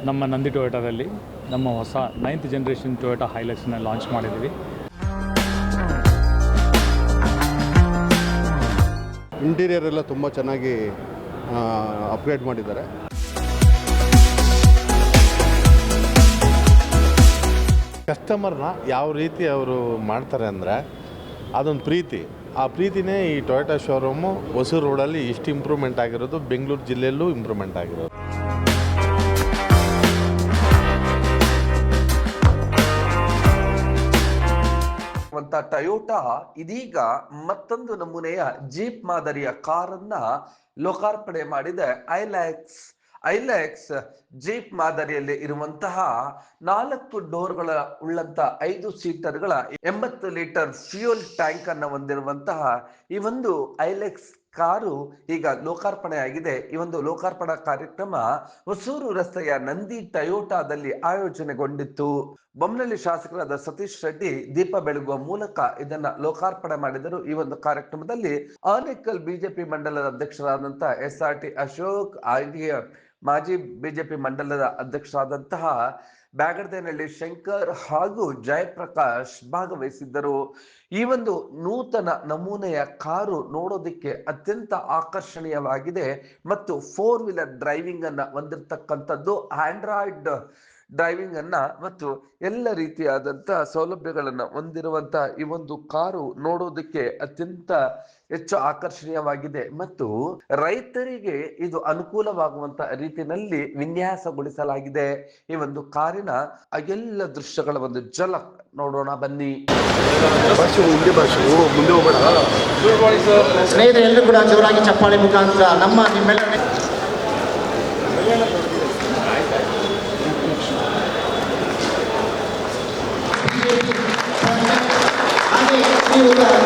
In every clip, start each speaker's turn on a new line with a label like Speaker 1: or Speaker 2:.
Speaker 1: ನಮ್ಮ ನಂದಿ ಟೊಯೋಟಾದಲ್ಲಿ ನಮ್ಮ ಹೊಸ 9th ಜನರೇಷನ್ ಟೊಯೋಟಾ ಹೈಲಕ್ಸ್ನ ಲಾಂಚ್ ಮಾಡಿದ್ದೀವಿ.
Speaker 2: ಇಂಟೀರಿಯರ್ ಎಲ್ಲ ತುಂಬ ಚೆನ್ನಾಗಿ ಅಪ್ಗ್ರೇಡ್ ಮಾಡಿದ್ದಾರೆ.
Speaker 3: ಕಸ್ಟಮರ್ನ ಯಾವ ರೀತಿ ಅವರು ಮಾಡ್ತಾರೆ ಅಂದರೆ ಅದೊಂದು ಪ್ರೀತಿ. ಆ ಪ್ರೀತಿನೇ ಈ ಟೊಯೋಟಾ ಶೋರೂಮು ಹೊಸೂರು ರೋಡಲ್ಲಿ ಇಷ್ಟು ಇಂಪ್ರೂವ್ಮೆಂಟ್ ಆಗಿರೋದು, ಬೆಂಗಳೂರು ಜಿಲ್ಲೆಯಲ್ಲೂ ಇಂಪ್ರೂವ್ಮೆಂಟ್ ಆಗಿರೋದು.
Speaker 4: ಟೊಯೋಟಾ ಇದೀಗ ಮತ್ತೊಂದು ನಮೂನೆಯ ಜೀಪ್ ಮಾದರಿಯ ಕಾರನ್ನ ಲೋಕಾರ್ಪಣೆ ಮಾಡಿದೆ. ಐಲ್ಯಾಕ್ಸ್ ಜೀಪ್ ಮಾದರಿಯಲ್ಲಿ ಇರುವಂತಹ 4 ಡೋರ್ಗಳ ಉಳ್ಳಂತ 5 ಸೀಟರ್ಗಳ 80 ಲೀಟರ್ ಫ್ಯೂಯಲ್ ಟ್ಯಾಂಕ್ ಅನ್ನು ಹೊಂದಿರುವಂತಹ ಈ ಒಂದು ಐಲ್ಯಾಕ್ಸ್ ಕಾರು ಈಗ ಲೋಕಾರ್ಪಣೆ ಆಗಿದೆ. ಈ ಒಂದು ಲೋಕಾರ್ಪಣಾ ಕಾರ್ಯಕ್ರಮ ಹೊಸೂರು ರಸ್ತೆಯ ನಂದಿ ಟೊಯೋಟಾದಲ್ಲಿ ಆಯೋಜನೆಗೊಂಡಿತ್ತು. ಬೊಮ್ಮನಹಳ್ಳಿ ಶಾಸಕರಾದ ಸತೀಶ್ ರೆಡ್ಡಿ ದೀಪ ಬೆಳಗುವ ಮೂಲಕ ಇದನ್ನ ಲೋಕಾರ್ಪಣೆ ಮಾಡಿದರು. ಈ ಒಂದು ಕಾರ್ಯಕ್ರಮದಲ್ಲಿ ಆನೇಕಲ್ ಬಿಜೆಪಿ ಮಂಡಲದ ಅಧ್ಯಕ್ಷರಾದಂತಹ SRT ಅಶೋಕ್, ಮಾಜಿ ಬಿಜೆಪಿ ಮಂಡಲದ ಅಧ್ಯಕ್ಷರಾದಂತಹ ಬ್ಯಾಗರ್ದೇನಹಳ್ಳಿ ಶಂಕರ್ ಹಾಗೂ ಜಯಪ್ರಕಾಶ್ ಭಾಗವಹಿಸಿದ್ದರು. ಈ ಒಂದು ನೂತನ ನಮೂನೆಯ ಕಾರು ನೋಡೋದಕ್ಕೆ ಅತ್ಯಂತ ಆಕರ್ಷಣೀಯವಾಗಿದೆ ಮತ್ತು 4 ವೀಲರ್ ಡ್ರೈವಿಂಗ್ ಅನ್ನ ಹೊಂದಿರತಕ್ಕಂಥದ್ದು, ಆಂಡ್ರಾಯ್ಡ್ ಡ್ರೈವಿಂಗ್ ಅನ್ನ ಮತ್ತು ಎಲ್ಲ ರೀತಿಯಾದಂತ ಸೌಲಭ್ಯಗಳನ್ನ ಹೊಂದಿರುವಂತ ಈ ಒಂದು ಕಾರು ನೋಡೋದಕ್ಕೆ ಅತ್ಯಂತ ಹೆಚ್ಚು ಆಕರ್ಷಣೀಯವಾಗಿದೆ ಮತ್ತು ರೈತರಿಗೆ ಇದು ಅನುಕೂಲವಾಗುವಂತ ರೀತಿಯಲ್ಲಿ ವಿನ್ಯಾಸಗೊಳಿಸಲಾಗಿದೆ. ಈ ಒಂದು ಕಾರಿನ ಎಲ್ಲ ದೃಶ್ಯಗಳ ಒಂದು ಝಲಕ್ ನೋಡೋಣ ಬನ್ನಿ.
Speaker 5: ಸ್ನೇಹಿತರೆ, ಎಲ್ಲರೂ ಕೂಡ ಜೋರಾಗಿ ಚಪ್ಪಾಳೆ ಮುಖಾಂತರ ನಿಮ್ಮೆಲ್ಲರ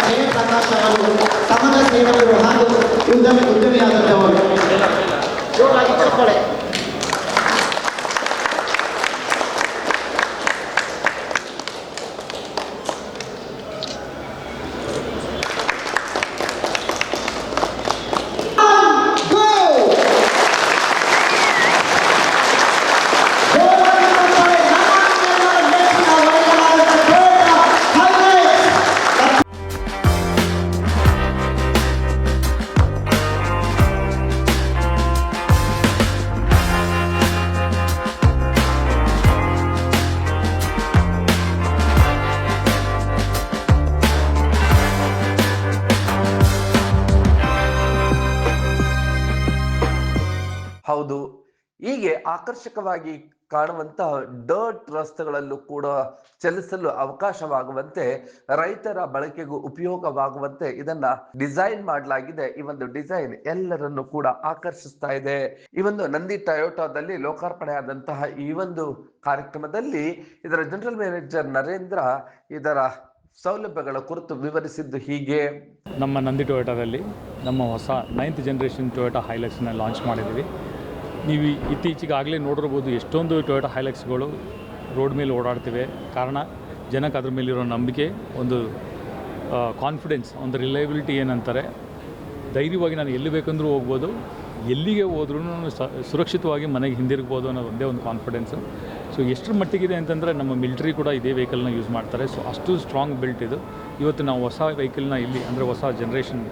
Speaker 5: ಜಯಪ್ರಕಾಶ್ ಅವರು ಸಮಾಜ ಸೇವಕರು ಹಾಗೂ ಉದ್ಯಮಿಯಾದಂಥವರು. ಜೋರಾಗಿ ಚಪ್ಪಾಳೆ.
Speaker 4: ಹೌದು, ಹೀಗೆ ಆಕರ್ಷಕವಾಗಿ ಕಾಣುವಂತಹ ಡರ್ಟ್ ರಸ್ತೆಗಳಲ್ಲೂ ಕೂಡ ಚಲಿಸಲು ಅವಕಾಶವಾಗುವಂತೆ, ರೈತರ ಬಳಕೆಗೂ ಉಪಯೋಗವಾಗುವಂತೆ ಇದನ್ನ ಡಿಸೈನ್ ಮಾಡಲಾಗಿದೆ. ಈ ಒಂದು ಡಿಸೈನ್ ಎಲ್ಲರನ್ನು ಕೂಡ ಆಕರ್ಷಿಸ್ತಾ ಇದೆ. ಈ ಒಂದು ನಂದಿ ಟೊಯೋಟಾದಲ್ಲಿ ಲೋಕಾರ್ಪಣೆ ಆದಂತಹ ಈ ಒಂದು ಕಾರ್ಯಕ್ರಮದಲ್ಲಿ ಇದರ ಜನರಲ್ ಮ್ಯಾನೇಜರ್ ನರೇಂದ್ರ ಇದರ ಸೌಲಭ್ಯಗಳ ಕುರಿತು ವಿವರಿಸಿದ್ದು ಹೀಗೆ.
Speaker 1: ನಮ್ಮ ನಂದಿ ಟೊಯೋಟಾದಲ್ಲಿ ನಮ್ಮ ಹೊಸ 9th ಜನರೇಷನ್ ಟೊಯೋಟಾ ಹೈಲಕ್ಸ್ನ ಲಾಂಚ್ ಮಾಡಿದ್ದೀವಿ. ನೀವು ಇತ್ತೀಚೆಗಾಗಲೇ ನೋಡಿರ್ಬೋದು, ಎಷ್ಟೊಂದು ಟೊಯೋಟಾ ಹೈಲಕ್ಸ್ಗಳು ರೋಡ್ ಮೇಲೆ ಓಡಾಡ್ತಿವೆ. ಕಾರಣ ಜನಕ್ಕೆ ಅದ್ರ ಮೇಲಿರೋ ನಂಬಿಕೆ, ಒಂದು ಕಾನ್ಫಿಡೆನ್ಸ್, ಒಂದು ರಿಲಯಬಿಲಿಟಿ ಏನಂತಾರೆ, ಧೈರ್ಯವಾಗಿ ನಾನು ಎಲ್ಲಿ ಬೇಕಂದ್ರೂ ಹೋಗ್ಬೋದು, ಎಲ್ಲಿಗೆ ಹೋದ್ರೂ ಸುರಕ್ಷಿತವಾಗಿ ಮನೆಗೆ ಹಿಂದಿರುಗ್ಬೋದು ಅನ್ನೋ ಒಂದೇ ಒಂದು ಕಾನ್ಫಿಡೆನ್ಸು. ಸೊ ಎಷ್ಟರ ಮಟ್ಟಿಗಿದೆ ಅಂತಂದರೆ ನಮ್ಮ ಮಿಲಿಟ್ರಿ ಕೂಡ ಇದೇ ವೆಹಿಕಲ್ನ ಯೂಸ್ ಮಾಡ್ತಾರೆ. ಸೊ ಅಷ್ಟು ಸ್ಟ್ರಾಂಗ್ ಬಿಲ್ಟ್ ಇದು. ಇವತ್ತು ನಾವು ಹೊಸ ವೆಹಿಕಲ್ನ ಇಲ್ಲಿ, ಅಂದರೆ ಹೊಸ ಜನ್ರೇಷನ್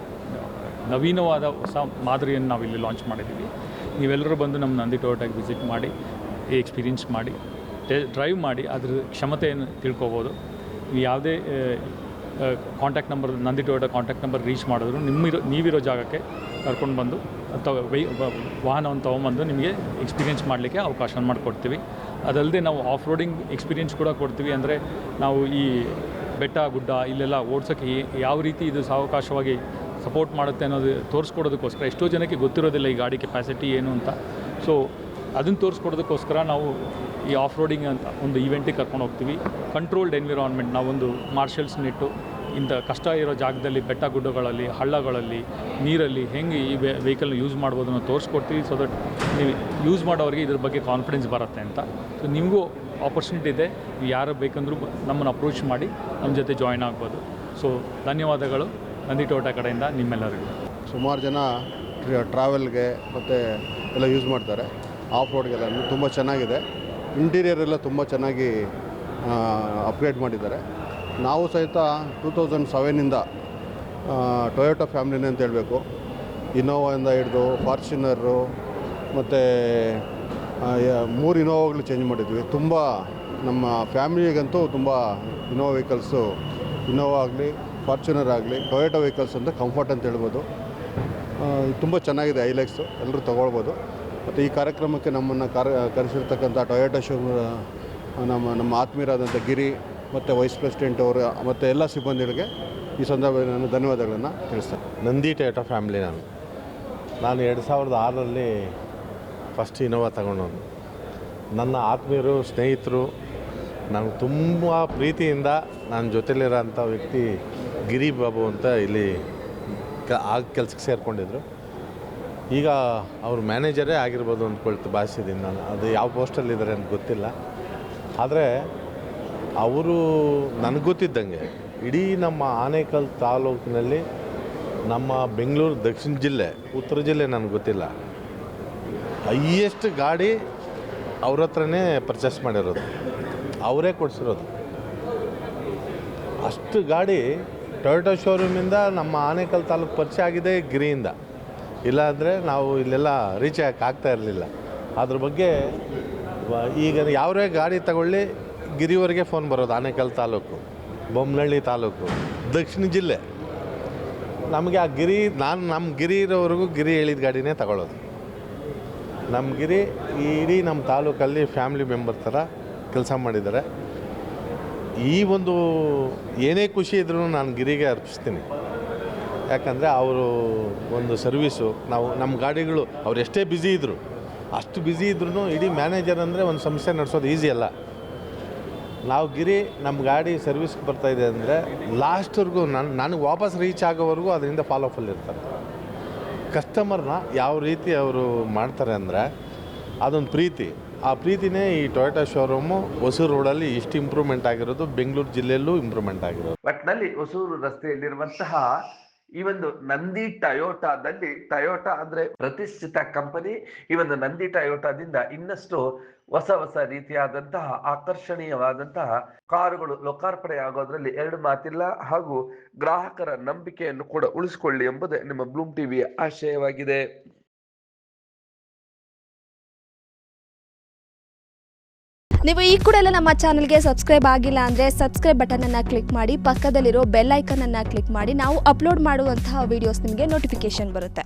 Speaker 1: ನವೀನವಾದ ಹೊಸ ಮಾದರಿಯನ್ನು ನಾವು ಇಲ್ಲಿ ಲಾಂಚ್ ಮಾಡಿದ್ದೀವಿ. ನೀವೆಲ್ಲರೂ ಬಂದು ನಮ್ಮ ನಂದಿ ಟೊಯೋಟಾಗೆ ವಿಸಿಟ್ ಮಾಡಿ, ಎಕ್ಸ್ಪೀರಿಯನ್ಸ್ ಮಾಡಿ, ಡ್ರೈವ್ ಮಾಡಿ ಅದ್ರ ಕ್ಷಮತೆಯನ್ನು ತಿಳ್ಕೊಬೋದು. ಯಾವುದೇ contact number, Nandi Toyota contact number reach ಮಾಡಿದ್ರು ನೀವಿರೋ ಜಾಗಕ್ಕೆ ಕರ್ಕೊಂಡು ಬಂದು ಅಥವಾ ವಾಹನವನ್ನು ತೊಗೊಂಬಂದು ನಿಮಗೆ ಎಕ್ಸ್ಪೀರಿಯೆನ್ಸ್ ಮಾಡಲಿಕ್ಕೆ ಅವಕಾಶ ಮಾಡಿಕೊಡ್ತೀವಿ. ಅದಲ್ಲದೆ ನಾವು ಆಫ್ ರೋಡಿಂಗ್ ಎಕ್ಸ್ಪೀರಿಯೆನ್ಸ್ ಕೂಡ ಕೊಡ್ತೀವಿ. ಅಂದರೆ ನಾವು ಈ ಬೆಟ್ಟ ಗುಡ್ಡ ಇಲ್ಲೆಲ್ಲ ಓಡ್ಸೋಕ್ಕೆ ಯಾವ ರೀತಿ ಇದು ಸಾವಕಾಶವಾಗಿ ಸಪೋರ್ಟ್ ಮಾಡುತ್ತೆ ಅನ್ನೋದು ತೋರಿಸ್ಕೊಡೋದಕ್ಕೋಸ್ಕರ, ಎಷ್ಟೋ ಜನಕ್ಕೆ ಗೊತ್ತಿರೋದಿಲ್ಲ ಈ ಗಾಡಿ ಕೆಪಾಸಿಟಿ ಏನು ಅಂತ. ಸೊ ಅದನ್ನು ತೋರಿಸ್ಕೊಡೋದಕ್ಕೋಸ್ಕರ ನಾವು ಈ ಆಫ್ ರೋಡಿಂಗ್ ಅಂತ ಒಂದು ಈವೆಂಟಿಗೆ ಕರ್ಕೊಂಡು ಹೋಗ್ತೀವಿ. ಕಂಟ್ರೋಲ್ಡ್ ಎನ್ವಿರಾನ್ಮೆಂಟ್, ನಾವೊಂದು ಮಾರ್ಷಲ್ಸ್ನಿಟ್ಟು ಇಂಥ ಕಷ್ಟ ಇರೋ ಜಾಗದಲ್ಲಿ, ಬೆಟ್ಟ ಗುಡ್ಡಗಳಲ್ಲಿ, ಹಳ್ಳಗಳಲ್ಲಿ, ನೀರಲ್ಲಿ ಹೆಂಗೆ ಈ ವೆಹಿಕಲ್ನ ಯೂಸ್ ಮಾಡ್ಬೋದು ಅನ್ನೋ ತೋರಿಸ್ಕೊಡ್ತೀವಿ. ಸೊ ದಟ್ ನೀವು ಯೂಸ್ ಮಾಡೋರಿಗೆ ಇದ್ರ ಬಗ್ಗೆ ಕಾನ್ಫಿಡೆನ್ಸ್ ಬರುತ್ತೆ ಅಂತ. ಸೊ ನಿಮಗೂ ಆಪರ್ಚುನಿಟಿ ಇದೆ, ನೀವು ಯಾರು ಬೇಕಂದ್ರೂ ನಮ್ಮನ್ನು ಅಪ್ರೋಚ್ ಮಾಡಿ ನಮ್ಮ ಜೊತೆ ಜಾಯ್ನ್ ಆಗ್ಬೋದು. ಸೊ ಧನ್ಯವಾದಗಳು ನಂದಿ ಟೊಯೋಟಾ ಕಡೆಯಿಂದ ನಿಮ್ಮೆಲ್ಲರಿಗೂ.
Speaker 2: ಸುಮಾರು ಜನ ಟ್ರಾವೆಲ್ಗೆ ಮತ್ತು ಎಲ್ಲ ಯೂಸ್ ಮಾಡ್ತಾರೆ. ಆಫ್ ರೋಡ್ಗೆಲ್ಲ ತುಂಬ ಚೆನ್ನಾಗಿದೆ. ಇಂಟೀರಿಯರ್ ಎಲ್ಲ ತುಂಬ ಚೆನ್ನಾಗಿ ಅಪ್ಗ್ರೇಡ್ ಮಾಡಿದ್ದಾರೆ. ನಾವು ಸಹಿತ 2007ಇಂದ ಟೊಯೋಟಾ ಫ್ಯಾಮ್ಲಿನೇ ಅಂತ ಹೇಳಬೇಕು. ಇನೋವಾಯಿಂದ ಹಿಡಿದು ಫಾರ್ಚುನರು ಮತ್ತು 3 ಇನೋವಾಗಳು ಚೇಂಜ್ ಮಾಡಿದ್ವಿ. ತುಂಬ ನಮ್ಮ ಫ್ಯಾಮಿಲಿಗಂತೂ ತುಂಬ ಇನೋವಾ ವೆಹಿಕಲ್ಸು, ಇನೋವಾ ಆಗಲಿ ಫಾರ್ಚುನರ್ ಆಗಲಿ ಟೊಯೋಟಾ ವೆಹಿಕಲ್ಸ್ ಅಂತ ಕಂಫರ್ಟ್ ಅಂತ ಹೇಳ್ಬೋದು. ತುಂಬ ಚೆನ್ನಾಗಿದೆ ಐಲೆಕ್ಸು, ಎಲ್ಲರೂ ತೊಗೊಳ್ಬೋದು. ಮತ್ತು ಈ ಕಾರ್ಯಕ್ರಮಕ್ಕೆ ನಮ್ಮನ್ನು ಕರೆಸಿರ್ತಕ್ಕಂಥ ಟೊಯೋಟಾ ಶೋ ನಮ್ಮ ಆತ್ಮೀಯರಾದಂಥ ಗಿರಿ ಮತ್ತು ವೈಸ್ ಪ್ರೆಸಿಡೆಂಟ್ ಅವರು ಮತ್ತು ಎಲ್ಲ ಸಿಬ್ಬಂದಿಗಳಿಗೆ ಈ ಸಂದರ್ಭದಲ್ಲಿ ನಾನು ಧನ್ಯವಾದಗಳನ್ನು ತಿಳಿಸ್ತೇನೆ.
Speaker 3: Nandi Toyota family. ನಾನು 2006ರಲ್ಲಿ ಫಸ್ಟ್ ಇನೋವಾ ತಗೊಂಡವನು. ನನ್ನ ಆತ್ಮೀಯರು, ಸ್ನೇಹಿತರು, ನಾನು ತುಂಬ ಪ್ರೀತಿಯಿಂದ ನನ್ನ ಜೊತೆಲಿರೋಂಥ ವ್ಯಕ್ತಿ ಗಿರಿ ಬಾಬು ಅಂತ ಇಲ್ಲಿ ಕೆಲಸಕ್ಕೆ ಸೇರಿಕೊಂಡಿದ್ರು. ಈಗ ಅವ್ರ ಮ್ಯಾನೇಜರೇ ಆಗಿರ್ಬೋದು ಭಾವಿಸಿದ್ದೀನಿ ನಾನು. ಅದು ಯಾವ ಪೋಸ್ಟಲ್ಲಿದ್ದಾರೆ ಅಂತ ಗೊತ್ತಿಲ್ಲ. ಆದರೆ ಅವರು ನನಗೆ ಗೊತ್ತಿದ್ದಂಗೆ ಇಡೀ ನಮ್ಮ ಆನೇಕಲ್ ತಾಲೂಕಿನಲ್ಲಿ, ನಮ್ಮ ಬೆಂಗಳೂರು ದಕ್ಷಿಣ ಜಿಲ್ಲೆ, ಉತ್ತರ ಜಿಲ್ಲೆ ನನಗೆ ಗೊತ್ತಿಲ್ಲ, ಹೈಯೆಸ್ಟ್ ಗಾಡಿ ಅವ್ರ ಹತ್ರನೇ ಪರ್ಚೇಸ್ ಮಾಡಿರೋದು, ಅವರೇ ಕೊಡಿಸಿರೋದು. ಅಷ್ಟು ಗಾಡಿ ಟೊಯೋಟಾ ಶೋರೂಮಿಂದ ನಮ್ಮ ಆನೇಕಲ್ ತಾಲೂಕು ಪರಿಚಯ ಆಗಿದೆ ಗಿರಿಯಿಂದ. ಇಲ್ಲಾಂದರೆ ನಾವು ಇಲ್ಲೆಲ್ಲ ರೀಚ್ ಆಗ್ತಾ ಇರಲಿಲ್ಲ. ಅದ್ರ ಬಗ್ಗೆ ಈಗ ಯಾವರೇ ಗಾಡಿ ತಗೊಳ್ಳಿ ಗಿರಿವರೆಗೆ ಫೋನ್ ಬರೋದು. ಆನೇಕಲ್ ತಾಲೂಕು, ಬೊಮ್ಮನಹಳ್ಳಿ ತಾಲೂಕು, ದಕ್ಷಿಣ ಜಿಲ್ಲೆ. ನಮಗೆ ಆ ಗಿರಿ, ನಮ್ಮ ಗಿರಿ ಇರೋವರೆಗೂ ಗಿರಿ ಹೇಳಿದ ಗಾಡಿನೇ ತಗೊಳ್ಳೋದು. ನಮ್ಮ ಗಿರಿ ಇಡೀ ನಮ್ಮ ತಾಲೂಕಲ್ಲಿ ಫ್ಯಾಮಿಲಿ ಮೆಂಬರ್ ಥರ ಕೆಲಸ ಮಾಡಿದ್ದಾರೆ. ಈ ಒಂದು ಏನೇ ಖುಷಿ ಇದ್ರೂ ನಾನು ಗಿರಿಗೆ ಅರ್ಪಿಸ್ತೀನಿ. ಯಾಕಂದರೆ ಅವರು ಒಂದು ಸರ್ವೀಸು, ನಮ್ಮ ಗಾಡಿಗಳು ಅವ್ರು ಎಷ್ಟೇ ಬ್ಯುಸಿ ಇದ್ದರು, ಅಷ್ಟು ಬ್ಯುಸಿ ಇದ್ರೂ ಇಡೀ ಮ್ಯಾನೇಜರ್ ಅಂದರೆ ಒಂದು ಸಂಸ್ಥೆ ನಡೆಸೋದು ಈಸಿ ಅಲ್ಲ. ನಾವು ಗಿರಿ ನಮ್ಮ ಗಾಡಿ ಸರ್ವಿಸ್ಗೆ ಬರ್ತಾಯಿದೆ ಅಂದರೆ ಲಾಸ್ಟ್ವರೆಗೂ ನನಗೆ ವಾಪಸ್ ರೀಚ್ ಆಗೋವರೆಗೂ ಅದರಿಂದ ಫಾಲೋಫಲ್ ಇರ್ತಾರೆ. ಕಸ್ಟಮರ್ನ ಯಾವ ರೀತಿ ಅವರು ಮಾಡ್ತಾರೆ ಅಂದರೆ ಅದೊಂದು ಪ್ರೀತಿ. ಆ ಪ್ರೀತಿನೇ ಈ ಟೊಯೋಟಾ ಶೋರೂಮು ಹೊಸೂರು ರೋಡಲ್ಲಿ ಇಷ್ಟು ಇಂಪ್ರೂವ್ಮೆಂಟ್ ಆಗಿರೋದು, ಬೆಂಗಳೂರು ಜಿಲ್ಲೆಯಲ್ಲೂ ಇಂಪ್ರೂವ್ಮೆಂಟ್ ಆಗಿರೋದು.
Speaker 4: ಒಟ್ಟಿನಲ್ಲಿ ಹೊಸೂರು ರಸ್ತೆಯಲ್ಲಿರುವಂತಹ ಈ ಒಂದು ನಂದಿ ಟಯೋಟಾದಲ್ಲಿ, ಟಯೋಟಾ ಅಂದ್ರೆ ಪ್ರತಿಷ್ಠಿತ ಕಂಪನಿ, ಈ ಒಂದು ನಂದಿ ಟಯೋಟಾದಿಂದ ಇನ್ನಷ್ಟು ಹೊಸ ರೀತಿಯಾದಂತಹ ಆಕರ್ಷಣೀಯವಾದಂತಹ ಕಾರುಗಳು ಲೋಕಾರ್ಪಣೆ ಆಗೋದ್ರಲ್ಲಿ ಎರಡು ಮಾತಿಲ್ಲ. ಹಾಗೂ ಗ್ರಾಹಕರ ನಂಬಿಕೆಯನ್ನು ಕೂಡ ಉಳಿಸಿಕೊಳ್ಳಿ ಎಂಬುದೇ ನಿಮ್ಮ ಬ್ಲೂಮ್ ಟಿವಿಯ ಆಶಯವಾಗಿದೆ.
Speaker 6: ನೀವು ಈ ಕೂಡ ಎಲ್ಲ ನಮ್ಮ ಚಾನಲ್ಗೆ ಸಬ್ಸ್ಕ್ರೈಬ್ ಆಗಿಲ್ಲ ಅಂದರೆ ಸಬ್ಸ್ಕ್ರೈಬ್ ಬಟನನ್ನು ಕ್ಲಿಕ್ ಮಾಡಿ, ಪಕ್ಕದಲ್ಲಿರೋ ಬೆಲ್ ಐಕನನ್ನು ಕ್ಲಿಕ್ ಮಾಡಿ. ನಾವು ಅಪ್ಲೋಡ್ ಮಾಡುವಂತಹ ವೀಡಿಯೋಸ್ ನಿಮಗೆ ನೋಟಿಫಿಕೇಶನ್ ಬರುತ್ತೆ.